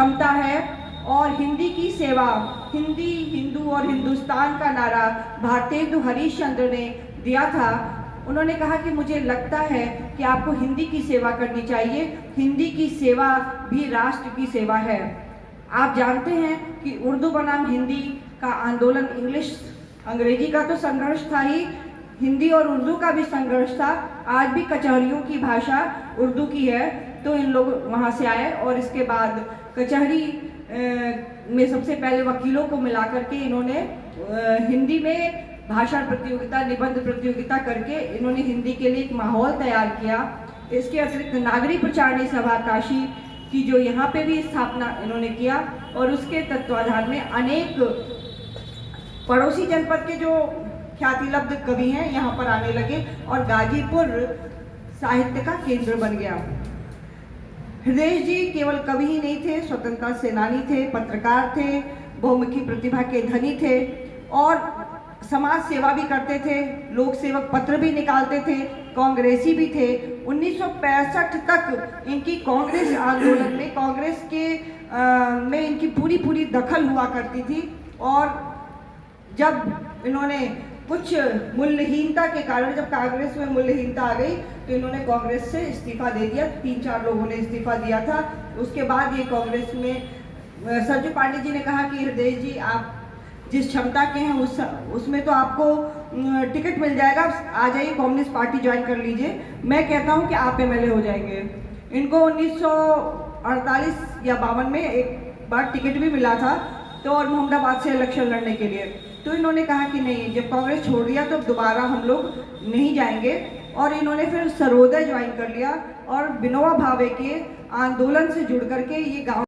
क्षमता है और हिंदी की सेवा, हिंदी, हिंदू और हिंदुस्तान का नारा भारतेंदु हरीशचंद्र ने दिया था। उन्होंने कहा कि मुझे लगता है कि आपको हिंदी की सेवा करनी चाहिए, हिंदी की सेवा भी राष्ट्र की सेवा है। आप जानते हैं कि उर्दू बनाम हिंदी का आंदोलन, अंग्रेजी का तो संघर्ष था ही, हिंदी और उर्दू का भी संघर्ष था। आज भी कचहरियों की भाषा उर्दू की है, तो इन लोग वहाँ से आए और इसके बाद कचहरी में सबसे पहले वकीलों को मिला करके इन्होंने हिंदी में भाषण प्रतियोगिता, निबंध प्रतियोगिता करके इन्होंने हिंदी के लिए एक माहौल तैयार किया। इसके अतिरिक्त नागरिक प्रचारणी सभा काशी की जो यहाँ पे भी स्थापना इन्होंने किया और उसके तत्वाधान में अनेक पड़ोसी जनपद के जो ख्यातिलब्ध कवि हैं यहाँ पर आने लगे और गाजीपुर साहित्य का केंद्र बन गया। हृदय जी केवल कवि ही नहीं थे, स्वतंत्रता सेनानी थे, पत्रकार थे, बहुमुखी प्रतिभा के धनी थे और समाज सेवा भी करते थे, लोक सेवक पत्र भी निकालते थे, कांग्रेसी भी थे। 1965 तक इनकी कांग्रेस आंदोलन में, कांग्रेस के में इनकी पूरी दखल हुआ करती थी और जब इन्होंने कुछ मूल्यहीनता के कारण, जब कांग्रेस में मूल्यहीनता आ गई तो इन्होंने कांग्रेस से इस्तीफा दे दिया। 3-4 लोगों ने इस्तीफा दिया था। उसके बाद ये कांग्रेस में सरजू पांडे जी ने कहा कि हृदय जी आप जिस क्षमता के हैं उसमें तो आपको टिकट मिल जाएगा, आ जाइए कम्युनिस्ट पार्टी ज्वाइन कर लीजिए। मैं कहता हूं कि आप एमएलए हो जाएंगे। इनको 1948 या 52 में एक बार टिकट भी मिला था तो और मोहम्मदाबाद से इलेक्शन लड़ने के लिए, तो इन्होंने कहा कि नहीं, जब कांग्रेस छोड़ दिया तो दोबारा हम लोग नहीं जाएंगे और इन्होंने फिर सर्वोदय ज्वाइन कर लिया और विनोबा भावे के आंदोलन से जुड़ करके ये गाँव